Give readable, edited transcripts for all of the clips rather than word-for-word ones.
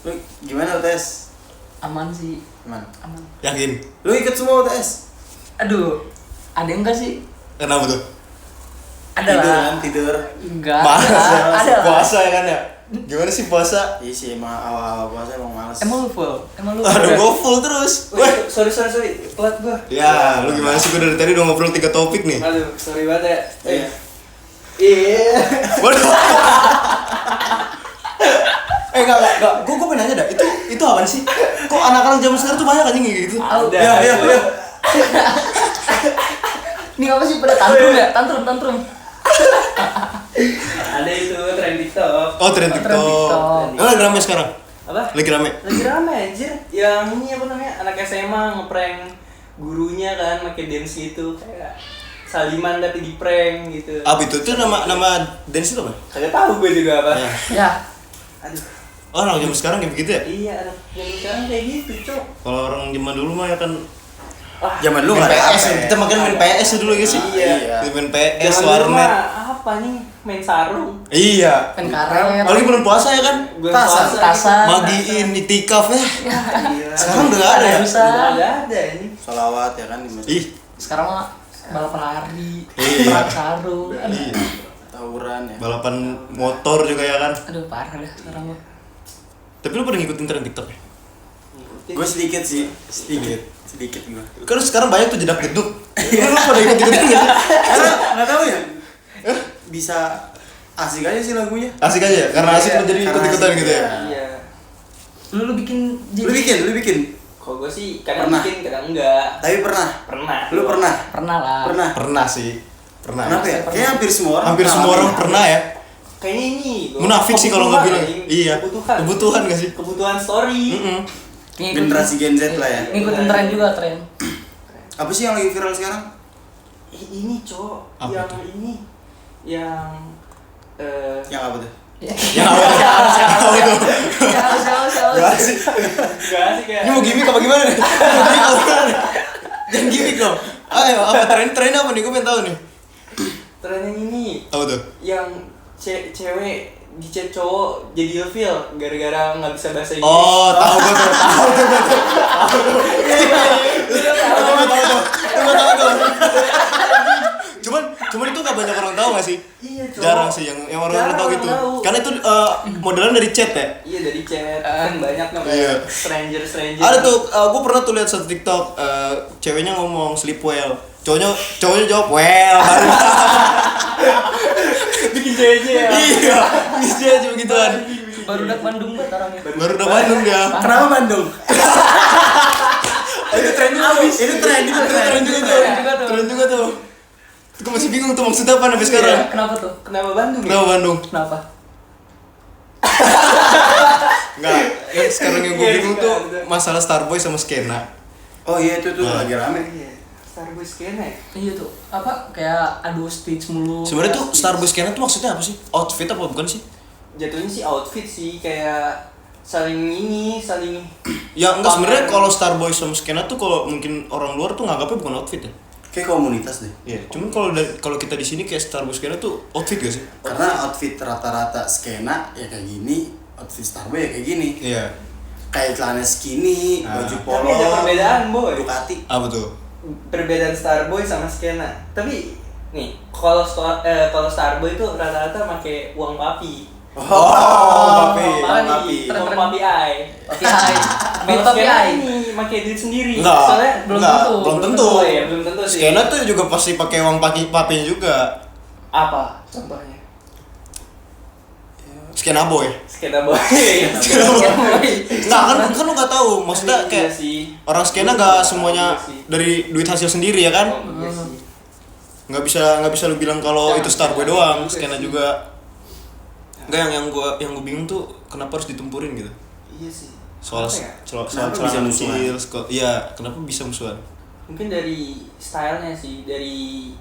Lu gimana UTS? Aman sih. Aman. Yakin? Lu ikut semua UTS? Aduh, ada yang enggak sih? Kenapa tuh? Ada lah. Tidur. Enggak. Masa? Ada lah. Puasa ya kan ya? Gimana sih puasa? Iya sih, emang awal-awal puasa emang males. Emang lu full? Aduh, gue full terus. Wih, sorry, telat gua. Ya, lu gimana sih? Gue dari tadi udah ngobrol 3 topik nih. Aduh, sorry banget ya. Iya. Iya. Waduh. Enggak. Gue pengen nanya dah. Itu apaan sih? Kok anak-anak zaman sekarang tuh banyak anjing kayak gitu? Ada. Ya. Ini apa sih pada tantrum ya? Tantrum. Ada itu tren TikTok. Oh, tren TikTok. TikTok. Lagi rame sekarang? Apa? Lagi rame? Lagi rame anjir. Yang ini apa namanya? Anak SMA ngeprank gurunya kan pakai dance gitu kayak saliman tapi di prank gitu. Apa itu? Itu nama dance itu apa? Kagak tahu gue juga apa. Ya. Aduh. Oh, orang zaman sekarang kayak begitu ya? Iya, anak yang sekarang kayak gitu, Cok. Kalau orang zaman dulu mah ya kan Zaman lu main enggak ada PS, HP. kita makin main PS dulu ya sih. Iya. Kita main PS, Zaman dulu warnet. mah apa nih? Main sarung. Iya. Pen karet. Apalagi bulan puasa ya kan? Gue Tasan. Magiin itikaf ya. Iya. Sekarang udah ada ya? Bisa. Udah ada ini. Sholawat ya kan di masjid. Ih, Sekarang mah balapan lari, Iya. perang sarung. Aduh. iya. Tawuran ya. Balapan motor juga ya kan? Aduh, parah dah sekarang mah. Tapi lu pada ngikutin tren TikTok ya? Gue sedikit sih, sedikit gue. Kan sekarang banyak tuh jedak jeduk. Lu pada ikut-ikutin gak sih? Karena nggak tahu ya. Bisa asik aja sih lagunya. Asik aja ya? Karena asik Iya, lu jadi karena ikut-ikutan asik, gitu ya? iya. Iya. Lu bikin Lu bikin. Kalau gue sih kadang Pernah. bikin, kadang enggak. Tapi pernah. Pernah. Lu pernah? Pernah lah. Pernah. Pernah sih. Pernah. Kenapa ya? Kayaknya hampir semua orang. Hampir semua orang pernah ya? Kayaknya ini. Munafik sih kalau nggak bilang. Iya. Kebutuhan. Kebutuhan nggak sih? Kebutuhan story. Generasi Gen Z lah ya. Ngikutin tren juga tren. Apa sih yang lagi viral sekarang? Ini cowok Apa yang tuh? ini yang Yang apa tuh? Yang awal tuh. Gak asik. enggak sih kayak Ini mau gimmick apa gimana nih? Mau gimmick apa gimana nih? Jangan gimmick dong. Ayo, apa tren apa nih? Gue pengen tahu nih. tren yang ini Apa tuh? yang cewek di chat cowok jadi ilfil gara-gara nggak bisa bahasa Inggris. Oh, tahu gue tuh. Tahu tuh. Cuman itu gak banyak orang tahu gak sih? Iya, cowok. Jarang sih yang orang-orang tahu gitu. Karena itu modelan dari chat ya. Iya dari chat kan banyak namanya Iya. stranger. Ada tuh, gue pernah tuh lihat satu TikTok, ceweknya ngomong sleep well, cowoknya jawab well, baru bikin JJ ya. iya, bisa aja begituan. Barudak Bandung banget orangnya. Baru udah Bandung dia. Kenapa Bandung? Itu tren juga tuh. Itu tren juga. Tren juga tuh. Gue masih bingung tuh maksudnya apa sampai sekarang. Iya, kenapa tuh? Kenapa Bandung? Ya? Kenapa Bandung? Kenapa? Enggak, yang sekarang yang gue bingung tuh masalah Starboy sama skena. Oh iya itu tuh Nah. lagi rame. Iya. Starboy skena. Iya tuh. Apa kayak adu speech mulu. Sebenarnya tuh Starboy skena tuh maksudnya apa sih? Outfit apa bukan sih? Jatuhnya sih outfit sih kayak saling Ya enggak, sebenarnya kalau Starboy sama skena tuh kalau mungkin orang luar tuh nganggapnya bukan outfit ya. Kayak komunitas deh. Iya, cuman kalau kita di sini kayak Starboy skena tuh outfit gak sih? Karena outfit rata-rata skena ya kayak gini, outfit Starboy ya kayak gini. Iya. Kayak celana skinny, baju polo. Tapi ada perbedaan, Boy. Ducati. Apa tuh? Perbedaan Starboy sama skena. Tapi nih, kalau Starboy itu rata-rata pakai uang papi. papi. Uang papi ai. Papi hai. Kalau Papi skena hai. ini pakai duit sendiri. Enggak, Soalnya belum enggak, tentu. belum tentu. Oh iya, belum tentu sih. Skena tuh juga pasti pakai uang papinya juga. Apa contohnya? Skena boy. Skena boy. Enggak kan lu enggak tahu. Maksudnya Iya kayak sih. orang skena enggak semuanya Iya sih. dari duit hasil sendiri ya kan? Oh, iya sih. Nggak bisa lu bilang kalau itu Starboy doang, skena juga. Enggak, yang gua bingung tuh kenapa harus ditempurin gitu. Iya sih. Soal Kenapa ya? soal Kenapa bisa celana musuhan? kecil, iya, kenapa bisa musuhan? Mungkin dari stylenya sih, dari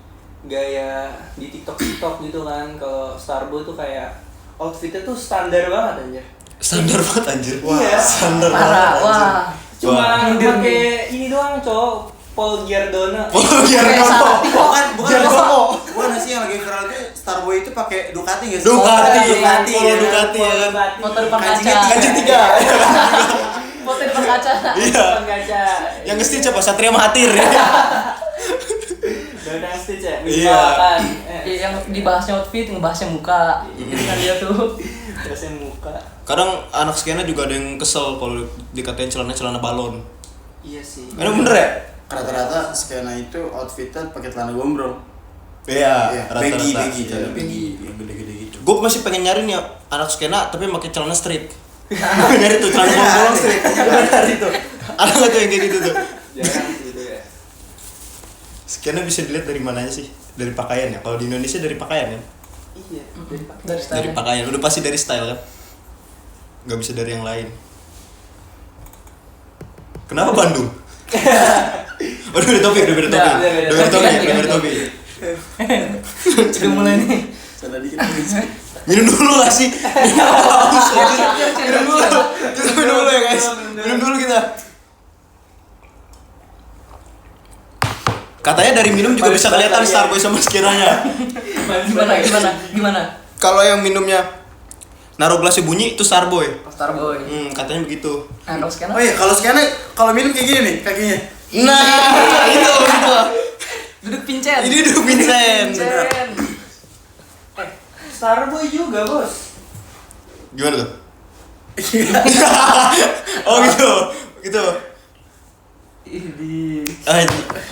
gaya di TikTok gitu kan. Kalau Starboy tuh kayak outfitnya tuh standar banget anjir. Standar banget anjir. Iya. Standar Parah. banget. anjir. Wah. Cuma Nyindir pakai ini doang, cowok. Paul Giardona. Oh, biar Kayak kamu. Sarati kok. Bukan Biar kamu. bukan Bukan sih yang lagi viral itu Starboy itu pakai Ducati nggak sih? Ducati, Ducati, Polo ya. Ducati ya kan. Foto depan Kancingnya kaca. Kancing 3. Foto depan kaca. Iya. Depan kaca. Yang nge-stitch apa? Satria Mahathir ya. Udah stitch ya. Iya. Misalkan. Yang dibahasnya outfit, ngebahasnya muka. Gitu kan dia tuh. Terusnya muka. Kadang anak skena juga ada yang kesel kalau dikatain celana balon. Iya sih. Emang bener ya? Rata-rata skena itu outfitnya pakai celana gombrong. Iya, Baggy, rata-rata. baggy, celana Iya. baggy yang gede-gede gitu. Gue masih pengen nyari nih anak skena tapi pakai celana street. Nyari tuh celana bolong street. Nyari tuh. Ada nggak tuh yang kayak gitu tuh? Jarang sih itu ya. Skena bisa dilihat dari mananya sih? Dari pakaian ya. Kalau di Indonesia dari pakaian kan? Iya, dari pakaian. Dari style. Dari pakaian. Udah pasti dari style kan? Nggak bisa dari yang lain. Kenapa Bandung? Udah beda topik, udah beda topik. Udah beda Udah beda topik, topik. udah beda topik. Udah mulai nih. Celana dikit. Minum dulu gak sih? Minum dulu. Kita minum dulu ya guys. Minum dulu kita. Katanya dari minum juga bisa kelihatan Starboy sama skenanya. Gimana? Kalau yang minumnya naruh gelasnya bunyi itu Starboy. Starboy. Katanya begitu. Nah, kalau sekarang Oh iya, kalau skena kalau minum kayak gini nih kakinya. Nah, itu. duduk pincet. Ini duduk Vincent. Pincet. Starboy juga, Bos. Gimana tuh? Oh gitu. Gitu. Ini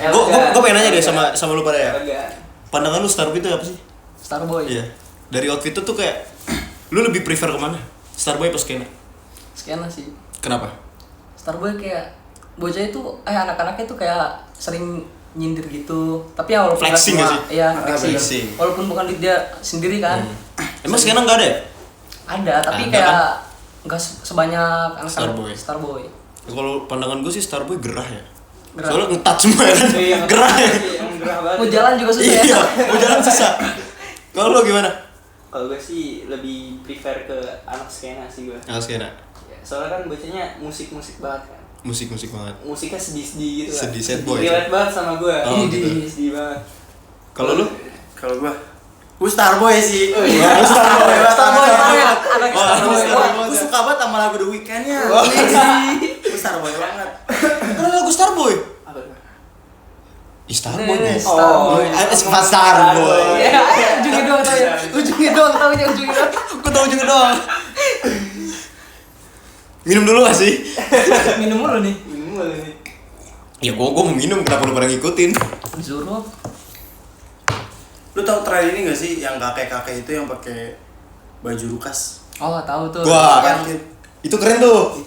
Gue pengen nanya deh sama lu pada ya. Agak. Pandangan lu Starboy itu apa sih? Starboy. Iya. Dari outfit itu tuh kayak lu lebih prefer kemana? Starboy apa skena? Skena sih. Kenapa? Starboy kayak bocah itu anak-anaknya tuh kayak sering nyindir gitu. Tapi ya walaupun Flexing nggak nggak semua- Iya, Flexing. flexing. Walaupun bukan duit dia sendiri kan. Emang skena nggak ada ya? Ada, tapi Ada, kayak kan? nggak sebanyak anak-anak Starboy. Starboy. Kalau pandangan gue sih Starboy gerah ya. Gerah. Soalnya ngetat semua ya kan. Iya, Gerah ya. Yang gerah banget. Mau jalan juga susah Iya, ya. mau jalan susah. Kalau lu gimana? Kalau gue sih lebih prefer ke anak skena sih gue. Ah, skena. Ya, soalnya kan bacanya musik-musik banget kan. Musik banget. Musiknya sedih-sedih gitu lah. Sedih, sad boy. Relate banget sama gue. Oh, gitu. Sedih banget. Kalau lu? Kalau gua Starboy sih. Oh, iya. Gua Starboy banget. Starboy Starboy. banget. Anak Oh, Starboy. Starboy. Gua suka banget sama lagu The Weeknd-nya. Gua Starboy banget. Kenapa lagu Starboy? Apa tuh? Ih, Starboy nih. Starboy. Suka Starboy. Ya, ujungnya doang tahu ya. Ujungnya doang tahu ya, ujungnya doang. Gue tau juga doang. Minum dulu gak sih? Minum mulu nih. Ini mulai nih. Ya gue mau minum, kenapa lu pada ngikutin? Zuru. Lu tau tren ini gak sih yang kakek-kakek itu yang pakai baju lukas? Oh, tahu tuh. Wah, Kan itu keren tuh.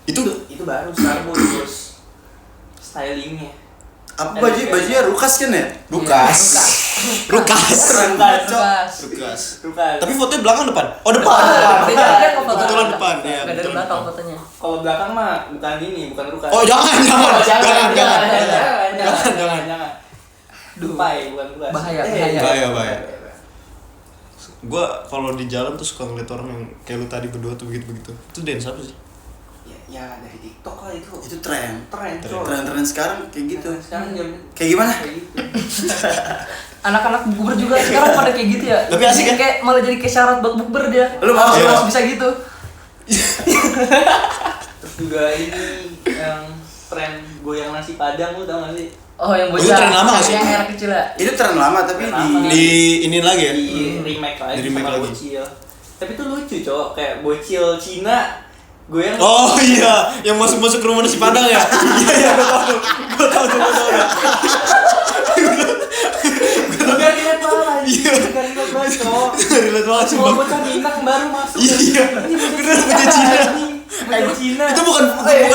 Itu baru Starboy, Bos. Stylingnya. apa bajunya lukas kan ya? Lukas. Lukas. Keren banget, Cok. Lukas. Lukas. Bukan. Tapi fotonya belakang depan. Oh, depan. Beda kan kok foto. Kebetulan depan, iya, Nggak dari kebetulan belakang depan. fotonya. Kalau belakang mah bukan ini, bukan Lukas. Oh, jangan. Jangan. Dupai, bukan Lukas. Bahaya, Bahaya. Gue kalau di jalan tuh suka ngeliat orang yang kayak lu tadi berdua tuh begitu. Itu dance apa sih? Ya dari TikTok lah itu. Itu tren. Tren, Cok. Tren sekarang kayak gitu. Sekarang jam Kayak gimana? kayak gitu. Anak-anak bukber juga sekarang pada kayak gitu ya. Tapi asik kan? Kayak malah jadi kayak syarat buat bukber dia. Lu mau? harus bisa gitu. Terus juga ini yang tren goyang nasi padang, lu tau gak sih? Oh, yang bocah. Itu tren lama nggak sih? Yang era kecil ya. Itu tren lama tapi Tren lama. Di ini lagi ya? Di remake lagi Di remake sama lagi. bocil. Tapi itu lucu, Cok. Kayak bocil Cina goyang. Oh iya, yang masuk ke rumah nasi padang ya? Iya, gue tahu. Gak relate banget. Iya. Gak relate banget, Cok. Relate banget Semua sumpah. bocah Minang baru masuk. Iya. Ini bocah Bener, bocah Cina. Bocah Cina. Itu bukan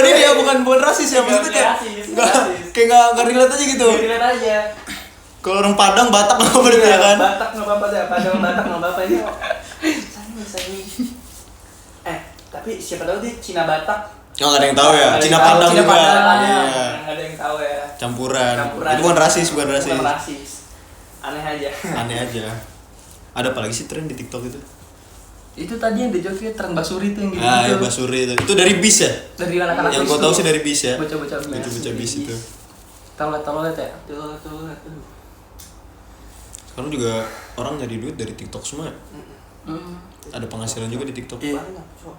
ini ya, bukan rasis ya, maksudnya kayak kayak nggak relate aja gitu. Gak relate aja. Kalau orang Padang, Batak nggak apa-apa ya kan? Batak nggak apa-apa deh, Padang Batak nggak apa-apa ini. Sani. Tapi siapa tahu dia Cina Batak. Oh, nggak ada yang tahu ya. Nggak ada Cina yang tahu. Padang Cina juga. Padang. Iya. Nggak ada yang tahu ya. Campuran. Itu bukan rasis, bukan rasis. Bukan rasis. Aneh aja. Aneh aja. Ada apa lagi sih tren di TikTok itu? Itu tadi yang dijoki tren Basuri tuh yang gitu. Ah, ya Basuri itu. Itu dari bis ya? Dari anak-anak Yang bis gua tahu tuh. sih dari bis ya. Bocah-bocah bis. Bocah bis itu. Tahu ya. Tuh. Sekarang juga orang nyari duit dari TikTok semua ya. Ada penghasilan juga di TikTok. Iya. Banyak, Cok.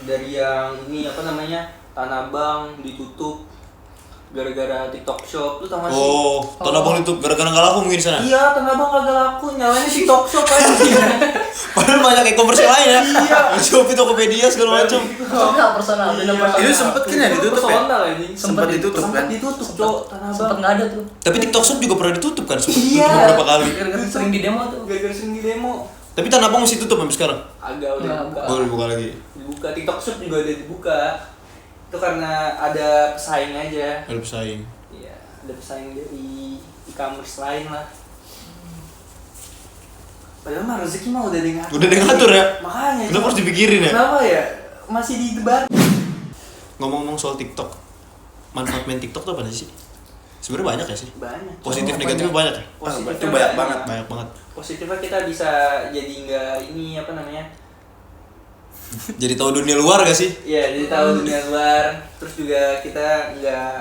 Dari yang ini apa namanya, Tanah Abang ditutup gara-gara TikTok Shop, lu tau gak sih? Oh, Tanah Abang itu gara-gara nggak laku mungkin di sana. Iya, Tanah Abang kagak laku, nyalainnya TikTok Shop aja. Padahal banyak e-commerce lain ya. Iya. Shopee, Tokopedia segala macam. Personal, personal, bener Iya. personal. Itu sempet kan ya ditutup ya? Personal ini. Sempet ditutup kan? Sempet ditutup, Cok, Tanah Sempet Abang. nggak ada tuh. Tapi TikTok Shop juga pernah ditutup kan? Sempat Iya. ditutup beberapa kali. Gara-gara sering di demo tuh. Gara-gara sering di demo. Tapi Tanah Abang masih tutup sampai sekarang. Agak udah Nggak, dibuka. Oh, dibuka lagi. Dibuka, TikTok Shop juga udah dibuka. Itu karena ada pesaing aja. Ada pesaing. Iya, ada pesaing dari e-commerce lain lah. Padahal mah rezeki mah udah ada yang ngatur. Udah ada yang ngatur ya? Makanya. Kenapa harus dipikirin ya? Kenapa ya? Masih didebat. Ngomong-ngomong soal TikTok, manfaat main TikTok tuh apa sih? Sebenarnya banyak ya sih. Banyak. Positif Banyak. negatif banyak ya? Positifnya itu banyak banget. Banyak banget. Positifnya kita bisa jadi nggak ini apa namanya? Jadi tahu dunia luar gak sih? Iya, jadi tahu dunia luar. Terus juga kita nggak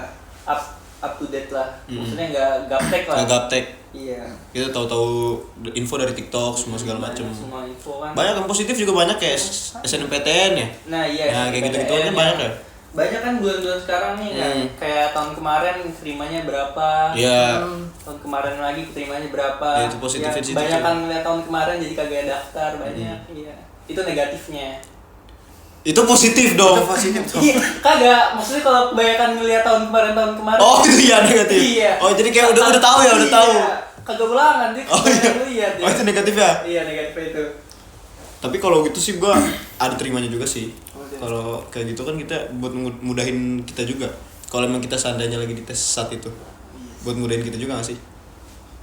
up to date lah. Maksudnya nggak gaptek lah. Nggak gaptek. Iya. Kita tahu-tahu info dari TikTok semua segala macem. Banyak semua info kan. Banyak yang positif juga banyak kayak SNMPTN ya. Nah iya. Nah, kayak gitu-gitu aja SNMPTN banyak ya. Banyak kan bulan-bulan sekarang nih kan. Kayak tahun kemarin keterimanya berapa? Iya. Tahun kemarin lagi keterimanya berapa? Ya, itu positifnya Ya, sih, banyak itu. kan ngeliat tahun kemarin jadi kagak daftar banyak. Iya. Itu negatifnya. Itu positif dong. Itu positif tuh. Iya, kagak. Maksudnya kalau kebanyakan ngeliat tahun kemarin. Oh, itu iya negatif. Iya. Oh, jadi kayak udah tahu ya, udah Iya. tahu. Kagak ulangan dia. Oh iya. Lihat Oh, itu negatif ya? Iya, negatifnya itu. Tapi kalau gitu sih gua ada terimanya juga sih. Oh, iya. Kalau kayak gitu kan kita buat mudahin kita juga. Kalau emang kita seandainya lagi di tes saat itu. Buat mudahin kita juga gak sih?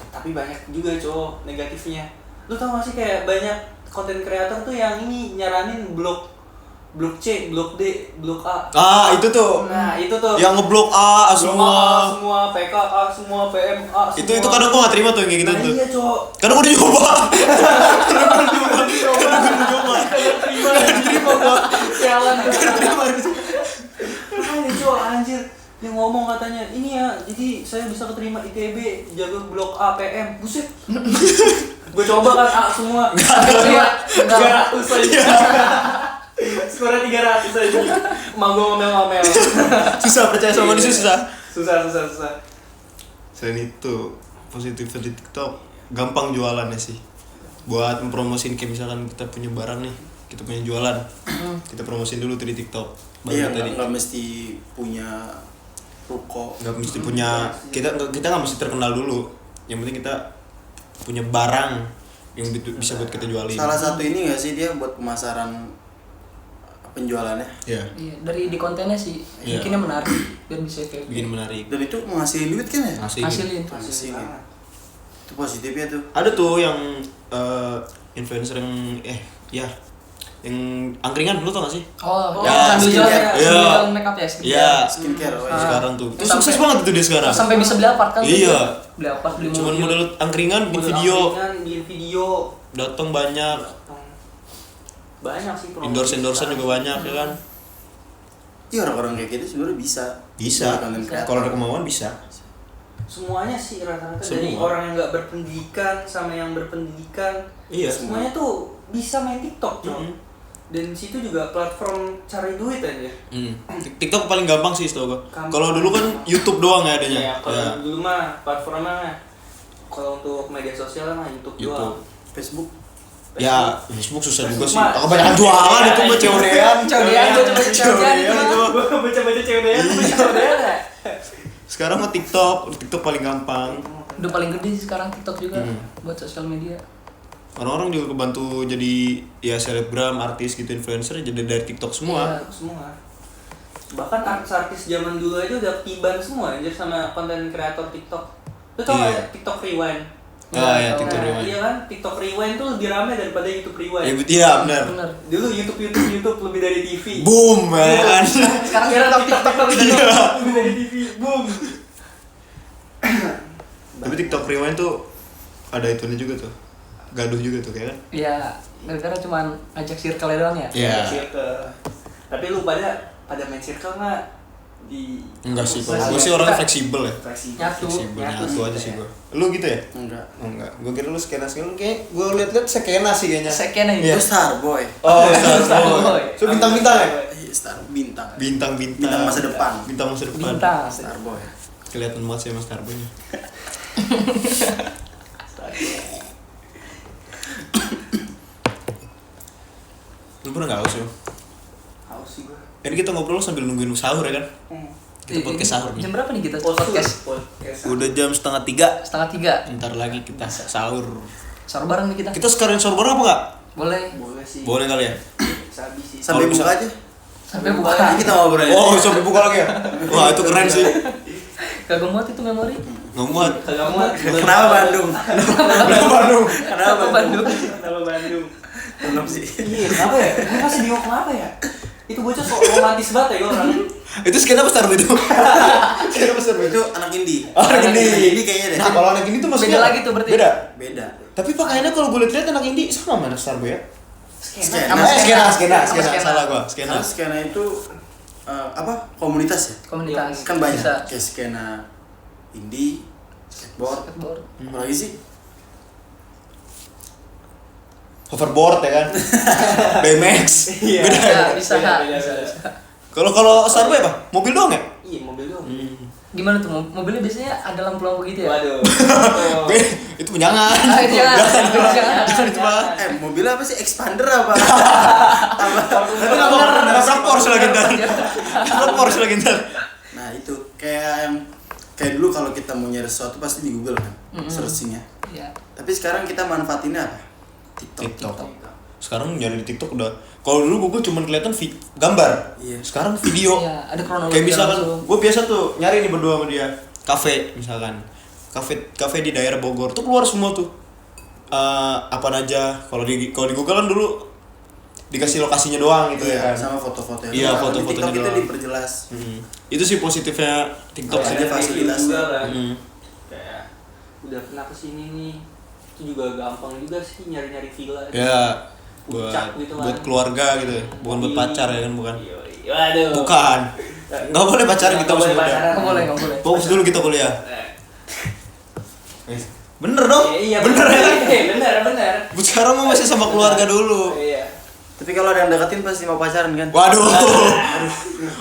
Tapi banyak juga cowok negatifnya. Lu tau gak sih kayak banyak konten kreator tuh yang ini nyaranin blok C, blok D, blok A. Ah, itu tuh. Nah, itu tuh. Yang ngeblok A Blok semua. A, semua PK A, semua PM A, semua. Itu kadang gua gak terima tuh yang kayak gitu Nah, tuh. iya, cowok. Kadang gua udah nyoba. Terima gua. Sialan tuh. Makanya cowok anjir. Dia ngomong katanya, ini ya, jadi saya bisa keterima ITB, jaga blok A PM. Buset. Gue coba kan A semua. Enggak. 300 aja. Skornya 300 aja. Emang gue ngomel-ngomel. Susah percaya sama manusia susah. Susah. Selain itu, positif di TikTok gampang jualannya sih. Buat mempromosiin kayak misalkan kita punya barang nih, kita punya jualan. Kita promosiin dulu tuh di TikTok. Baru Iya, tadi. nggak mesti punya ruko. Nggak mesti punya kita nggak mesti terkenal dulu. Yang penting kita punya barang yang bisa buat kita jualin. Salah satu ini nggak sih dia buat pemasaran penjualannya. Iya. Iya, dari di kontennya sih Iya. bikinnya menarik biar bisa kayak Bikin menarik. Dan itu menghasilin duit kan ya? hasilin. Hasilin. Itu positifnya tuh. Ada tuh yang influencer yang yang angkringan lu tau gak sih? Oh, Ya, sambil skincare. jual Iya. sambil make up ya, skincare. Iya. Skincare. Oh, iya. Sekarang tuh. Itu Sampai- sukses banget itu dia sekarang. Sampai bisa beli apart kan? Iya. Beli apart, beli Cuman mobil. modal angkringan bikin Modal video, angkringan, bikin video. datang banyak, Banyak sih promosi endorse-endorsean sekarang. juga banyak ya kan. Iya, orang-orang kayak gitu sebenarnya bisa. Bisa. Jadi konten kreator. Kalau ada kemauan bisa. Semuanya sih rata-rata dari Semua. orang yang nggak berpendidikan sama yang berpendidikan. Iya. Semuanya tuh bisa main TikTok, Cok. Mm. Dan di situ juga platform cari duit aja. TikTok paling gampang sih setahu gua. Gampang. Kalau dulu kan YouTube doang ya adanya. Ya, kalau Ya. dulu mah platformnya kalau untuk media sosial mah YouTube doang. Facebook. Ya, Facebook susah juga Facebook sih. mah- Kebanyakan jualan itu mah cewekan. Cewekan, gua coba cewekan itu mah. itu mah. Gua baca-baca cewek ya. Sekarang mah TikTok paling gampang. Udah paling gede sih sekarang TikTok juga buat sosial media. Orang-orang juga kebantu jadi ya selebgram, artis gitu, influencer jadi dari TikTok semua. Iya. Semua. Bahkan artis-artis zaman dulu aja udah tiban semua anjir sama konten kreator TikTok. Lu tau Iya. gak TikTok Rewind? Ah ya, Nah, TikTok Rewind. Iya kan, TikTok Rewind tuh lebih ramai daripada YouTube Rewind. Iya benar. Bener. Dulu YouTube lebih dari TV. Boom, ya kan. Sekarang TikTok lebih dari TV. Boom. Tapi TikTok Rewind tuh ada itunya juga tuh. Gaduh juga tuh kayak kan. Iya, gara-gara cuman ngajak circle doang ya. Iya. Circle. Tapi lu pada main circle nggak? di Enggak sih, kalau Agak- gue sih orangnya fleksibel ya. fleksibel. Nyatu. Nyatu aja sih gue. Lu gitu ya? Enggak. Oh, enggak. Gue kira lu skena kayak gue liat-liat skena sih kayaknya. Sekena Iya. Itu Starboy. Oh, Starboy. So bintang-bintang ya? Iya, Star bintang. Bintang-bintang. Bintang masa depan. Bintang masa depan. Bintang. Starboy. Kelihatan banget sih Mas Starboy-nya. Lu pernah nggak haus ya? Haus sih gua. Ini kita ngobrol sambil nungguin sahur ya kan? Kita podcast sahur nih. Jam berapa nih kita podcast? Podcast. Udah jam 2:30. 2:30. Ntar lagi kita sahur. Sahur bareng nih kita. Kita sekarang sahur bareng apa nggak? Boleh. Boleh sih. Boleh kali ya? Sabi sih. Sampai Kalau buka bisa- aja. Sampai buka. Ini kita ngobrol. Oh, sampai buka lagi ya? Wah, itu keren sih. Kagak muat itu memori. Nggak muat. Kagak muat. Kenapa Bandung? Kenapa Bandung? Kenapa Bandung? Kenapa Bandung? Belum sih. Iya, kenapa ya? Gue masih bingung kenapa ya? Itu bocah sok romantis banget ya orang. Itu skena apa Starboy itu? Skena apa Starboy Itu anak indie. Oh, anak indie. Anak indie kayaknya deh. Nah, kalau anak indie tuh maksudnya Beda lagi tuh berarti. Beda. Beda. Tapi pakaiannya kalau gue lihat anak indie sama sama anak Starboy ya? Skena. Skena. Salah gua, skena. Karena skena itu apa? Komunitas ya? Komunitas. Kan banyak. Bisa. Kayak skena indie, skateboard. Skateboard. Apa lagi sih? Hoverboard ya kan? BMX. Iya. Beda. Ya, bisa. Beda. Bisa. Kalau Starboy apa? Mobil doang ya? Iya, mobil doang. Gimana tuh mobilnya biasanya ada lampu-lampu gitu ya? Waduh. Itu jangan. Ah, itu jangan. Jangan itu mah. Mobilnya apa sih? Expander apa? Apa? Itu nabrak Porsche lagi ntar. Nabrak Porsche lagi ntar. Nah itu kayak dulu kalau kita mau nyari sesuatu pasti di Google kan, searchingnya. Iya. Tapi sekarang kita manfaatinnya apa? TikTok. Sekarang nyari di TikTok udah. Kalau dulu Google cuma kelihatan gambar. Iya. Sekarang video. Iya, ada kronologi. Kayak misalkan langsung. gue biasa tuh nyari nih berdua sama dia kafe misalkan kafe di daerah Bogor tuh keluar semua tuh apa aja kalau di Google kan dulu dikasih lokasinya doang gitu ya Iya, kan. sama foto-fotonya. Iya, doang. foto-fotonya Di TikTok kita doang. diperjelas. Itu sih positifnya TikTok Ada sih. Ada fasilitasnya. juga kan. Hmm. Kayak udah pernah kesini nih. Itu juga gampang juga sih nyari-nyari villa. Ya buat Puncak gitu kan. buat keluarga gitu ya. Bukan buat pacar ya kan bukan. Iya, waduh. Bukan. Nggak boleh pacaran kita Nggak boleh masih muda. pacaran. Nggak boleh. Fokus dulu kita kuliah. Eh, Bener dong? Iya, bener ya kan? bener. Bu sekarang mah masih sama keluarga dulu. Iya. Tapi kalau ada yang deketin pasti mau pacaran kan? Waduh.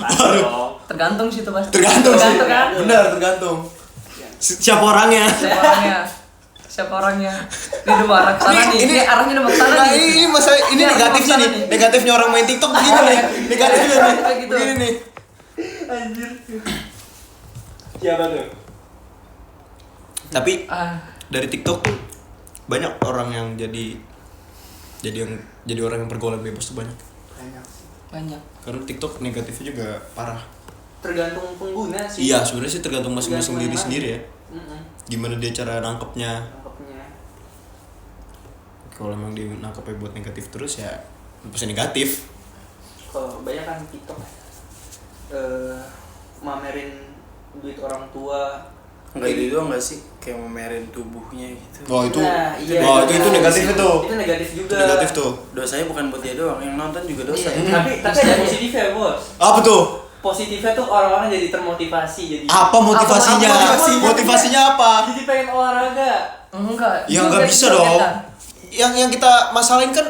Waduh. Tergantung sih itu pasti. Tergantung sih. Tergantung kan? Bener, tergantung. Siapa orangnya? Siapa orangnya? Siapa orangnya? Ini udah mau arah ke sana nih. Ini arahnya udah mau ke sana Nah, nih. ini masa ini Ini negatifnya arahnya nih. mau ke sana Negatifnya orang main TikTok begini nih. Negatifnya nih. Kayak gitu. Begini nih. Anjir. Siapa tuh? Tapi Ah, dari TikTok tuh banyak orang yang jadi orang yang pergaulan bebas tuh banyak. Banyak sih. banyak. Karena TikTok negatifnya juga parah. Tergantung pengguna sih. Iya, sebenarnya sih tergantung masing-masing Tergantung diri yang sendiri ya. Mm-mm. Gimana dia cara nangkepnya. Tangkapnya. Kalau emang dia nangkepnya buat negatif terus ya pasti negatif. Kalau banyak kan TikTok mamerin duit orang tua. Enggak itu doang enggak sih? Kayak memerin tubuhnya gitu. Oh itu, Nah, iya, oh itu nah, negatif itu. Itu negatif juga. Itu negatif tuh. Dosanya bukan buat dia doang, yang nonton juga dosa. Iya. Tapi ada positifnya, Bos. Apa tuh? Positifnya tuh orang-orang jadi termotivasi jadi. Apa motivasinya? Apa motivasinya? Motivasinya apa? Jadi pengen olahraga. Enggak. Ya Itu nggak kayak bisa gitu, dong. kan? Yang kita masalahin kan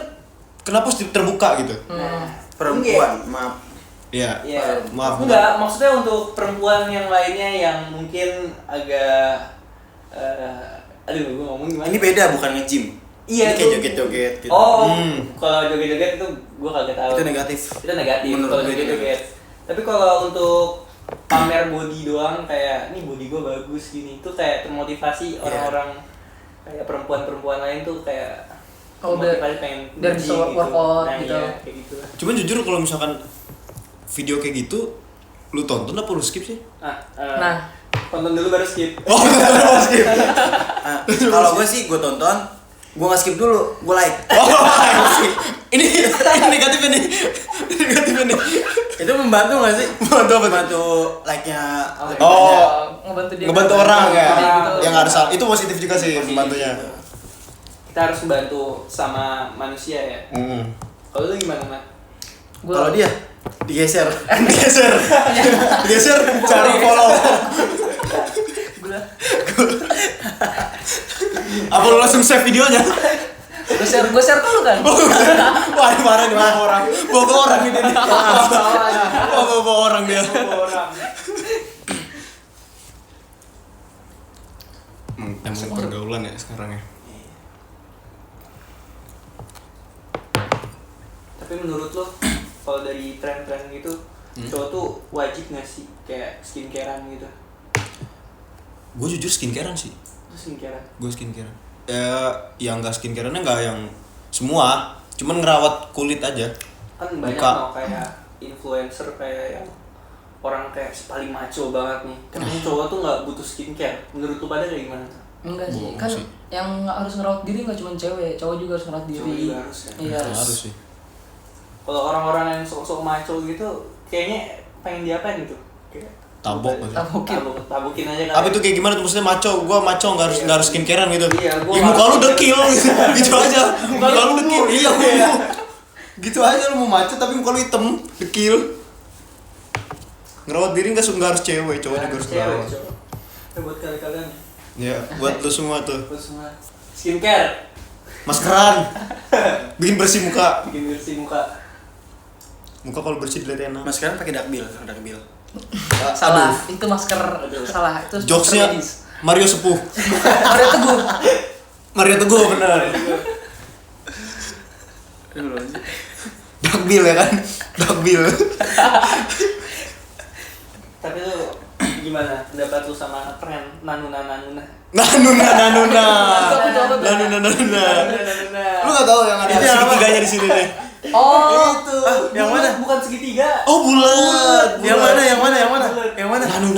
kenapa harus terbuka gitu? Nah, Perempuan, maaf. Iya. Iya. Maaf. Enggak, maksudnya untuk perempuan yang lainnya yang mungkin agak aduh, gue ngomong gimana? Ini beda bukan nge-gym. Iya, Ini kayak tuh. joget-joget gitu. Oh, Hmm. kalau joget-joget itu gue kagak tahu. Itu negatif. Itu negatif Menurut kalau gue itu joget-joget. Tapi kalau untuk pamer body doang kayak nih body gue bagus gini itu kayak termotivasi orang-orang kayak perempuan-perempuan lain tuh kayak Oh, termotivasi pengen biar nge-gym bisa workout Nah, gitu. iya, kayak gitu. Cuman jujur kalau misalkan video kayak gitu lu tonton apa lu skip sih? Nah, tonton dulu baru skip. Oh, lu skip. Kalau gue sih gue tonton, gue nggak skip dulu, gue like. ini negatifnya nih. Negatifnya nih. Itu membantu nggak sih? Membantu apa tuh? Membantu like-nya. lebih Oh. banyak. ngebantu dia. Ngebantu orang ya. Kayak gitu. Yang harus salah. Itu positif juga sih Positif. membantunya. Kita harus membantu sama manusia ya. Kalau lu gimana, Mat? Gua- Kalau dia, Digeser. Geser cari follow. Apa lu langsung save videonya? Gue share ke lu kan. Wah, ini marah nih bawa orang. Bawa orang ini nih. Bawa orang dia. orang. Emang pergaulan ya sekarang ya. Tapi menurut lo kalau dari tren-tren gitu cowok tuh wajib nggak sih kayak skincarean gitu? Gue jujur skincarean sih. Terus skincarean? Gue skincare. Ya, yang nggak skincareannya nggak yang semua, cuman ngerawat kulit aja. Kan banyak Muka. loh kayak influencer kayak yang orang kayak paling maco banget nih. Katanya cowok tuh nggak butuh skincare. Menurut lu pada kayak gimana tuh? Enggak sih, Bohong kan sih. yang harus ngerawat diri nggak cuma cewek, cowok juga harus ngerawat diri. Cowok juga harus ya? Iya. Harus sih. Kalau orang-orang yang sok-sok maco gitu, kayaknya pengen diapain gitu? Kayak Tabok maksudnya. tabukin aja kan. Apa itu kayak gimana tuh maksudnya maco? Gua maco nggak harus Iya. nggak harus skincarean gitu. Iya, gua Ya, muka harus lu dekil gitu aja. Muka lu dekil. Iya, Iya. gitu aja lu mau maco tapi muka lu hitam, dekil. Ngerawat diri nggak harus cewek, cowok juga harus ngerawat. cowok. Ya, buat kalian Ya, buat lu semua tuh. buat semua skincare, Maskeran. Bikin bersih muka. bikin bersih muka. Muka kalau bersih dilihat enak. Mas sekarang pakai dakbil. Salah, itu masker salah, itu masker Jokesnya medis. Mario Sepuh. Mario Teguh. Mario Teguh bener. Dakbil ya kan? Dakbil. Tapi lu gimana pendapat lu sama tren nanuna? Nanuna. Nanuna. Lu gak tahu yang ada Itu yang apa? segitiganya di sini nih. Oh, Itu. yang mana? Bukan segitiga. Oh, bulat. Yang mana?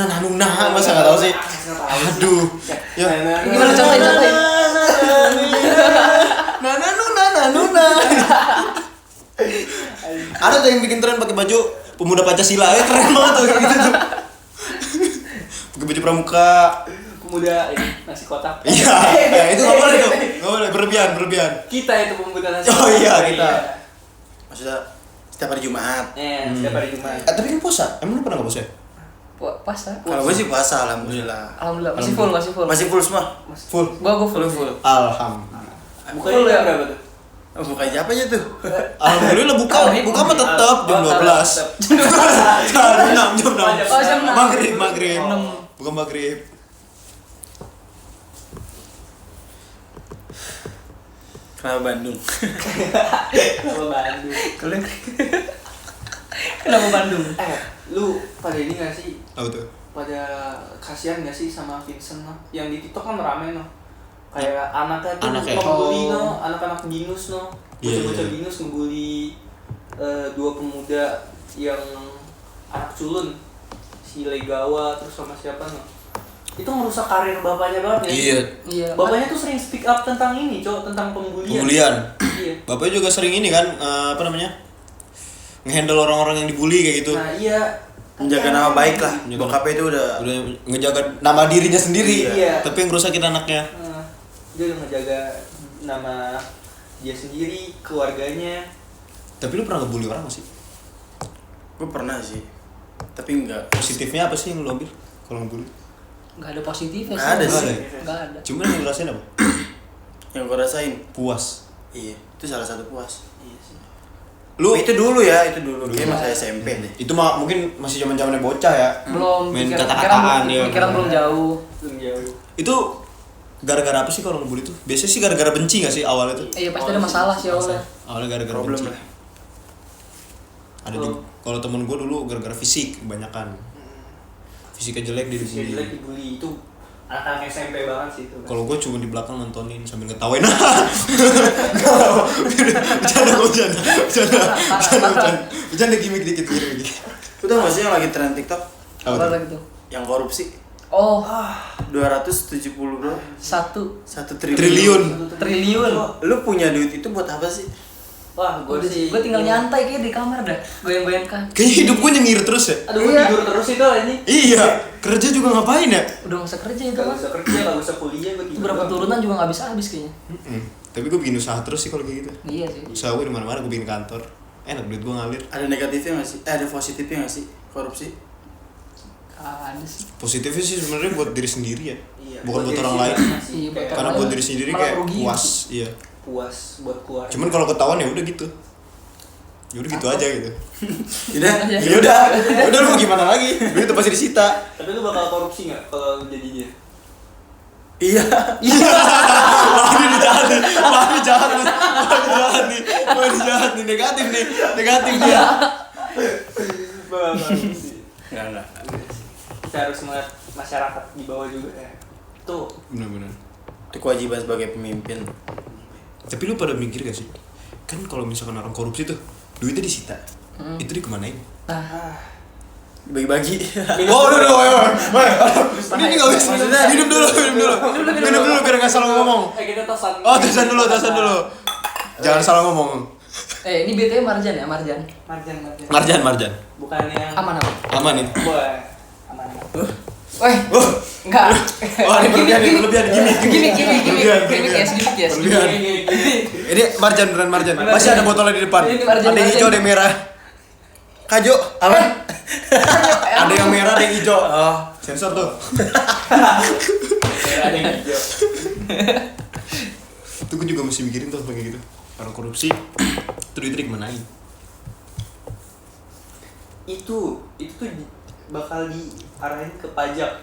Nanuna. Masa gak tahu sih? Aduh. Ya. gimana contohin? Nanuna. Ada tuh yang bikin tren pakai baju pemuda Pancasila. Keren banget tuh kayak gitu tuh. Pakai baju pramuka. Pemuda ini nasi kotak. Iya, ya, itu nggak boleh tuh, nggak boleh berlebihan. Kita itu pemuda nasi Oh kotak. iya, kita. Maksudnya setiap hari Jumat. Setiap hari Jumat. Tapi kan puasa, emang lu pernah nggak puasa? Puasa. Kalau gue sih puasa, alhamdulillah. Alhamdulillah, masih full. Masih full semua. Full. Gua full. Alhamdulillah. Bukanya Full ya? jam berapa tuh? Buka aja apanya tuh? Alhamdulillah buka mah tetap jam 12. Jam 6. Oh, jam 6. Maghrib. Enam. Bukan maghrib. Kenapa Bandung? Kalau Bandung. Kenapa Bandung? Lu pada ini gak sih? Apa tuh? Pada kasihan gak sih sama Vincent no? Yang di TikTok kan rame no. Kayak anaknya tuh Anaknya. ngebully Oh. no, anak-anak binus no. Iya, Bocah-bocah iya. binus ngebully dua pemuda yang anak culun. Si Legawa terus sama siapa no. Itu ngerusak karir bapaknya banget ya. Iya. Iya. Bapaknya tuh sering speak up tentang ini, cowok, tentang pembulian. Pembulian. Iya. Bapaknya juga sering ini kan, apa namanya? Ngehandle orang-orang yang dibully kayak gitu. Nah, iya. Menjaga nama baik lah. Menjaga- Bokapnya itu udah Udah ngejaga nama dirinya sendiri, Iya. tapi yang ngerusakin anaknya. Dia udah ngejaga nama dia sendiri, keluarganya. Tapi lu pernah ngebully orang gak sih? gue pernah sih. Tapi enggak. Positifnya apa sih yang lu ambil kalau ngebully? Nggak ada positifnya Nggak ada sih. Nggak ada. Cuman yang ngerasain apa? Yang gue rasain. Puas. Iya, itu salah satu puas. Iya sih. Lu Itu dulu. Kayak masa SMP deh. itu mah mungkin masih zaman-zamannya bocah ya. Belum Main pikiran- kata-kataan, pikiran- ya. Pikiran belum jauh. Belum jauh. Itu gara-gara apa sih kalau ngebully itu? Biasanya sih gara-gara benci gak sih awalnya tuh? Iya pasti ada masalah sih awalnya. Awalnya gara-gara Problem benci. lah. Ada juga kalau temen gue dulu gara-gara fisik kebanyakan. Fisiknya jelek dia Dia dibully. jelek dibully itu anak-anak SMP banget sih itu. Kalau gue cuma di belakang nontonin sambil ngetawain. Bercanda gimmick dikit gimmick. Lu tau gak sih yang lagi tren TikTok? Apa Apa tuh? lagi tuh? Yang korupsi Oh, 270 berapa? 1 Triliun. triliun. Lu punya duit itu buat apa sih? Wah, gue sih. Gue tinggal nyantai kayak di kamar dah, goyang-goyang kan. Kayaknya hidup gue nyengir terus ya. Aduh, gue Iya. tidur terus itu ini. Iya, kerja juga ngapain ya? Udah nggak usah kerja itu Gak kan. usah kerja, gak usah kuliah, gue Itu tidur. berapa doang. turunan juga nggak habis-habis kayaknya. Tapi gue bikin usaha terus sih kalau kayak gitu. Iya sih. Usaha gue di mana-mana, gue bikin kantor. enak duit gue ngalir. Ada negatifnya nggak sih? Ada positifnya nggak sih korupsi? Ada sih. Positifnya sih sebenarnya buat diri sendiri ya, Iya, bukan buat diri orang sendiri lain. masih Iya, kayak Karena buat diri sendiri Malah kayak rugi. puas, iya. puas buat keluarga. Cuman kalau ketahuan ya udah gitu. Ya udah gitu aja gitu. Udah, Ya udah lu mau gimana lagi? Duit itu pasti disita. Tapi lu bakal korupsi nggak kalau lu jadi dia? iya. Wah ini jahat nih, negatif nih, dia. Bakal korupsi. Enggak. Kita harus melihat masyarakat di bawah juga ya. Tuh. Benar-benar. Itu kewajiban sebagai pemimpin. Tapi lu pada mikir gak sih? Kan kalau misalkan orang korupsi tuh duitnya disita, itu dikemanain? Ah. Bagi-bagi. Oh, udah. Ini nggak bisa. Maksudnya- Minum dulu biar nggak salah ngomong. Kita tosan. Oh, tasan dulu. Jangan salah ngomong. Ini BTW Marjan ya, Marjan. Marjan. Bukan yang Aman. Aman ini. Boleh. Aman. Weh, enggak. Wah, ini berlebihan. Gimik ya, Berlebihan. sedikit ya. Berlebihan. Ini Marjan beneran Marjan. Masih ada botolnya di depan. Ini Marjan, Ada yang hijau, ada yang merah. Kajo, apa? Ada yang merah, ada yang hijau. Oh, Sensor tuh. Ada yang hijau. Itu gue juga mesti mikirin tuh kayak gitu. Orang korupsi, itu duitnya kemanain? Itu tuh bakal diarahin ke pajak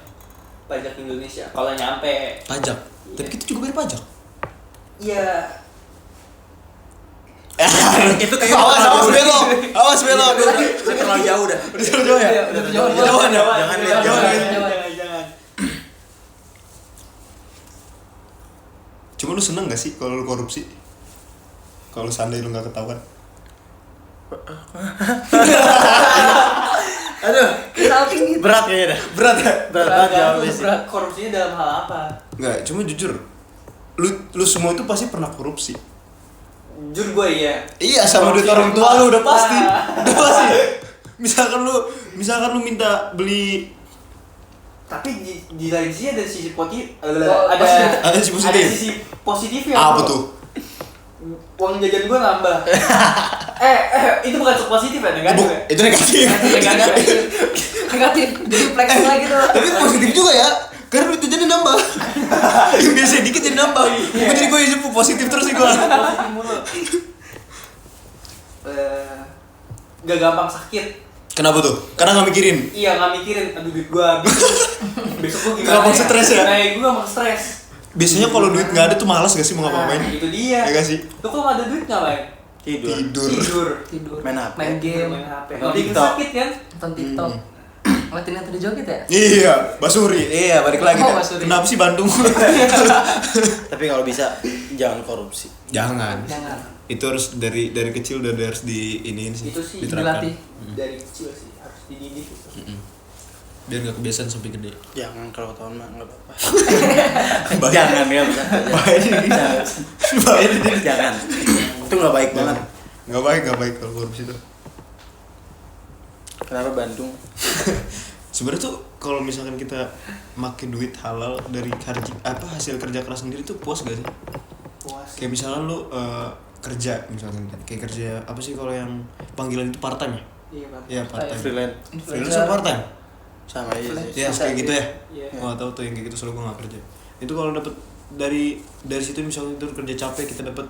Indonesia kalau nyampe. Pajak. Tapi kita juga bayar pajak. Iya. itu kayak Awas belok. Udah terlalu jauh dah. Udah jauh ya? Jauhan ya? Jangan. Cuma lu seneng gak sih kalau lu korupsi? Kalau seandainya lu gak ketahuan? Aduh, Salting gitu. berat kayaknya dah. Berat ya? Berat banget jawabnya sih. Korupsinya dalam hal apa? Enggak, cuma jujur. Lu semua itu pasti pernah korupsi. Jujur gue iya. Iya, sama duit orang tua lu udah pasti. Misalkan lu minta beli Tapi di lain sisi ada sisi positif. Ada sisi positif. Ada sisi positifnya. apa bro. tuh? Uang jajan gue nambah. Itu bukan positif ya, negatif ya? Itu negatif. Negatif. Jadi flexing lagi tuh. Tapi positif juga ya. Karena duit jadi nambah. Yang biasa dikit jadi nambah. Bukan jadi gue hidup positif terus nih gue. Positif mulu. Gak gampang sakit. Kenapa tuh? Karena gak mikirin. Iya, gak mikirin, aduh duit gue habis. Besok gue gimana Gampang stres ya? Nah, gue gampang stres. Biasanya kalau duit gak ada tuh malas gak sih mau ngapa-ngapain? Nah, itu dia. Ya gak sih? Lu kalau gak ada duit ngapain? Tidur. Tidur. Main HP. Main game. Main HP. Nonton Bikin TikTok. sakit kan? Nonton TikTok. Ngeliatin yang tadi joget ya? Iya, Basuri. Iya, balik lagi. Oh, dah. Basuri. Kenapa sih Bandung? Tapi kalau bisa jangan korupsi. Jangan. Jangan. Itu harus dari kecil udah harus iniin sih. Itu sih diterapkan. dilatih. Dari kecil sih harus dididik gitu. Biar gak kebiasaan sampai gede. Jangan kalau tahun mah enggak apa-apa. Bahaya. Jangan ya, Bahaya ini. Bahaya ini. Jangan. Itu enggak baik banget. Gak baik kalau korupsi tuh. Kenapa Bandung? Sebenarnya tuh kalau misalkan kita make duit halal dari hasil kerja keras sendiri tuh puas gak sih? Puas. Kayak misalkan lu kerja misalkan kayak kerja apa sih kalau yang panggilan itu part time ya? Iya, Pak. Iya part time. Freelance. Freelance atau part time? Sama aja sih. Ya kayak gitu ya. Iya. Gua gak tahu tuh yang kayak gitu soalnya gua gak kerja. Itu kalau dapet dari situ misalnya itu kerja capek kita dapet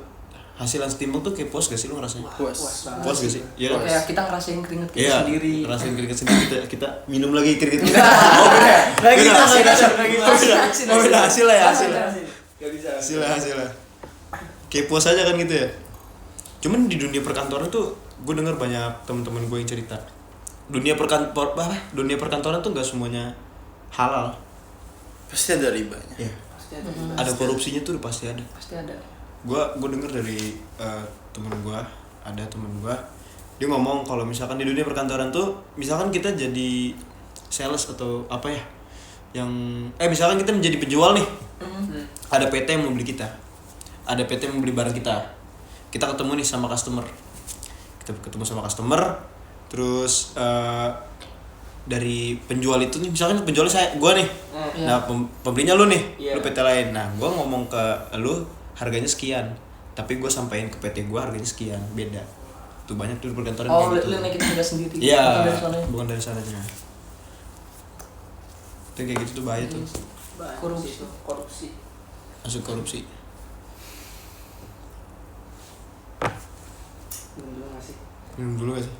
hasilan setimbang tuh kayak puas gak sih lu ngerasanya? Puas. banget. Puas gak sih? Iya. kan? Kayak kita ngerasain keringet kita Iya, sendiri. ngerasain keringet sendiri kita minum lagi keringet kita. Oh, beda. Lagi Beda, hasil. Oh beda hasil lah ya hasil. Gak bisa. Hasil lah. Kayak puas aja kan gitu ya. Cuman di dunia perkantoran tuh gue dengar banyak teman-teman gue yang cerita. Dunia perkantoran tuh gak semuanya halal. Pasti ada ribanya. Ya. Pasti ada. Ada korupsinya tuh pasti ada. Pasti ada. Gue denger dari temen gue, dia ngomong kalau misalkan di dunia perkantoran tuh misalkan kita jadi sales atau apa ya yang misalkan kita menjadi penjual nih, ada PT yang mau beli kita, ada PT yang mau beli barang kita ketemu nih sama customer, terus dari penjual itu nih misalkan penjualnya gue nih, nah pembelinya lu nih, lu PT lain, nah gue ngomong ke lu harganya sekian, tapi gue sampaikan ke PT gue harganya sekian, beda. Tuh banyak tuh perkantoran Oh, kayak gitu. lu naikin harga sendiri. Iya, Bukan dari sononya. bukan dari sananya. Itu kayak gitu tuh bahaya tuh. Banyak Korupsi. sih itu, korupsi. Masuk korupsi. Dulu nggak sih? Minum dulu gak sih?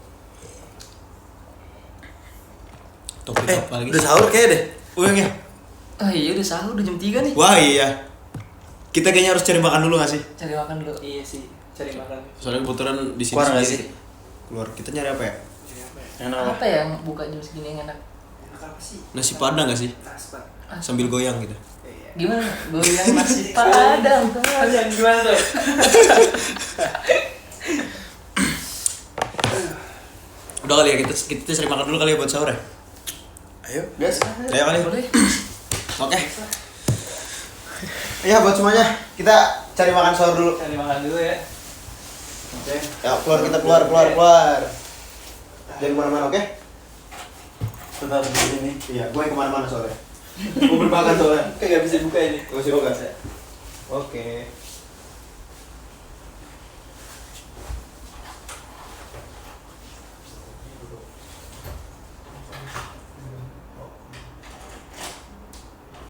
Topik apa lagi? Udah sahur kayak deh. Ya. Ah iya udah sahur, udah jam 3 nih. Wah iya. Kita kayaknya harus cari makan dulu gak sih? Cari makan dulu. Iya sih, cari makan. Soalnya kebetulan di sini Keluar nggak sendiri. sih? Keluar. Kita nyari apa ya? Cari apa ya? Enak Apa ya yang buka jam segini yang enak? Enak apa sih? Nasi padang gak sih? Nasbat. Sambil goyang gitu. Iya. Gimana? Goyang nasi padang. Kalian gimana tuh? Udah kali ya kita cari makan dulu kali ya buat sahur ya. Ayo, gas. Ayo kali. Boleh. Oke. Iya buat semuanya kita cari makan sahur dulu. Cari makan dulu ya. Oke. Ya kita keluar. Jangan kemana-mana oke? Tetap di sini. Iya, gue yang kemana-mana soalnya. Gue bermakan soalnya. Kayak nggak bisa buka ini. Gue sih buka. Oke.